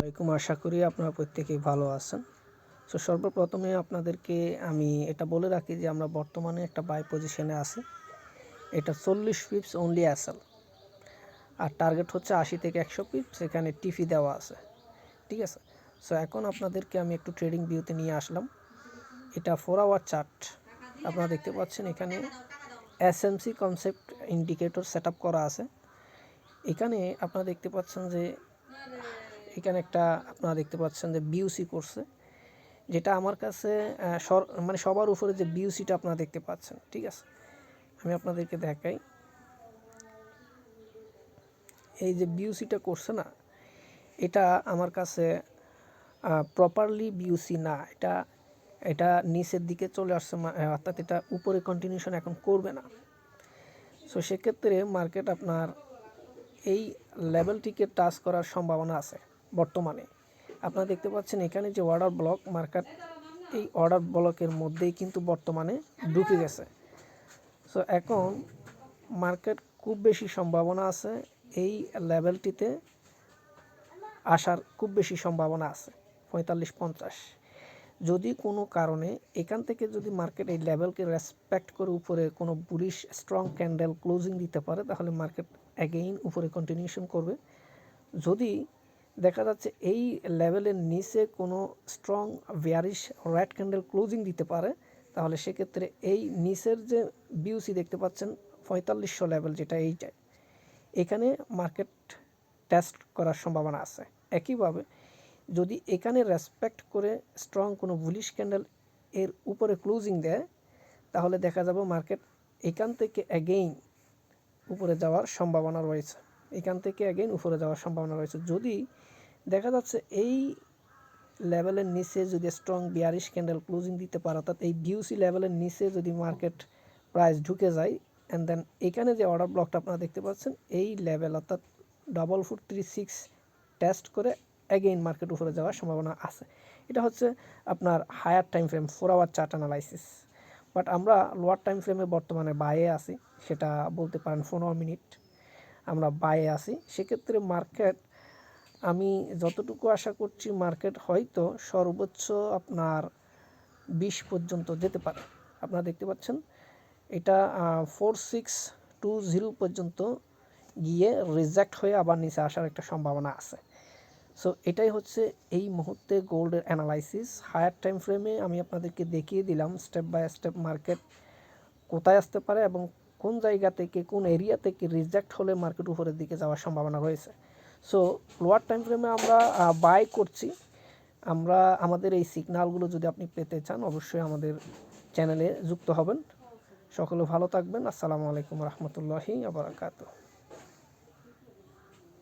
আসসালামাইকুম, আশা করি আপনারা প্রত্যেকেই ভালো আছেন। সো সর্বপ্রথমে আপনাদেরকে আমি এটা বলে রাখি যে আমরা বর্তমানে একটা বাই পজিশনে আছি। এটা 40 পিপস অনলি অ্যাসেল, আর টার্গেট হচ্ছে 80 থেকে 100 পিপস। এখানে টিফি দেওয়া আছে, ঠিক আছে। সো এখন আপনাদেরকে আমি একটু ট্রেডিং ভিউতে নিয়ে আসলাম। এটা 4 আওয়ার চার্ট। আপনারা দেখতে পাচ্ছেন এখানে SMC concept indicator set up করা আছে। এখানে আপনারা দেখতে পাচ্ছেন যে এখানে একটা আপনারা দেখতে পাচ্ছেন যে বিউসি করছে, যেটা আমার কাছে মানে সবার উপরে যে বিউসিটা আপনারা দেখতে পাচ্ছেন, ঠিক আছে। আমি আপনাদেরকে দেখাই, এই যে বিউসিটা করছে না, এটা আমার কাছে প্রপারলি বিউসি না। এটা নিচের দিকে চলে আসছে, অর্থাৎ এটা উপরে কন্টিনিউশন এখন করবে না। সো সেক্ষেত্রে মার্কেট আপনার এই লেভেলটিকে টাচ করার সম্ভাবনা আছে বর্তমানে। আপনারা দেখতে পাচ্ছেন এখানে যে অর্ডার ব্লক, মার্কেট এই অর্ডার ব্লকের মধ্যেই কিন্তু বর্তমানে ঢুকে গেছে। সো এখন মার্কেট খুব বেশি সম্ভাবনা আছে এই লেভেলটিতে আসার, খুব বেশি সম্ভাবনা আছে 45-50। যদি কোনো কারণে এখান থেকে যদি মার্কেট এই লেভেলকে রেসপেক্ট করে উপরে কোনো বুলিশ স্ট্রং ক্যান্ডেল ক্লোজিং দিতে পারে, তাহলে মার্কেট অ্যাগেইন উপরে কন্টিনিউশন করবে। যদি দেখা যাচ্ছে এই লেভেলের নিচে কোনো strong bearish red candle closing দিতে পারে, তাহলে সেক্ষেত্রে এই নিচের যে বিউসি দেখতে পাচ্ছেন 4500 লেভেল, যেটা এইটাই, এখানে মার্কেট টেস্ট করার সম্ভাবনা আছে। একইভাবে যদি এখানে রেসপেক্ট করে স্ট্রং কোনো বুলিশ ক্যান্ডেল এর উপরে ক্লোজিং দেয়, তাহলে দেখা যাবে মার্কেট এখান থেকে অ্যাগেইন উপরে যাওয়ার সম্ভাবনা রয়েছে। এখান থেকে অ্যাগেইন উপরে যাওয়ার সম্ভাবনা রয়েছে। যদি দেখা যাচ্ছে এই লেভেলের নিচে যদি স্ট্রং বিয়ারিশ ক্যান্ডেল ক্লোজিং দিতে পারে, অর্থাৎ এই বিউসি লেভেলের নিচে যদি মার্কেট প্রাইস ঢুকে যায়, অ্যান্ড দেন এখানে যে অর্ডার ব্লকটা আপনারা দেখতে পাচ্ছেন এই লেভেল অর্থাৎ 4436 টেস্ট করে অ্যাগেইন মার্কেট উপরে যাওয়ার সম্ভাবনা আছে। এটা হচ্ছে আপনার higher time frame 4 hour chart analysis. But আমরা লোয়ার টাইম ফ্রেমে বর্তমানে বাইয়ে আছি, সেটা বলতে পারেন 15 মিনিট আমরা বাইয়ে আছি। সেক্ষেত্রে মার্কেট, আমি যতটুকু আশা করছি, মার্কেট হয়তো সর্বোচ্চ আপনার 20 পর্যন্ত যেতে পারে। আপনারা দেখতে পাচ্ছেন এটা 4620 পর্যন্ত গিয়ে রিজেক্ট হয়ে আবার নিচে আসার একটা সম্ভাবনা আছে। সো এটাই হচ্ছে এই মুহূর্তে গোল্ডের অ্যানালাইসিস। হায়ার টাইম ফ্রেমে আমি আপনাদেরকে দেখিয়ে দিলাম স্টেপ বাই স্টেপ মার্কেট কোথায় আসতে পারে এবং কোন জায়গা থেকে, কোন এরিয়া থেকে রিজেক্ট হলে মার্কেট উপরের দিকে যাওয়ার সম্ভাবনা রয়েছে। সো লোয়ার টাইম ফ্রেমে আমরা বাই করছি। আমরা আমাদের এই সিগন্যালগুলো যদি আপনি পেতে চান, অবশ্যই আমাদের চ্যানেলে যুক্ত হবেন। সকলে ভালো থাকবেন। আসসালামু আলাইকুম রহমতুল্লাহি ওয়া বারাকাতুহু।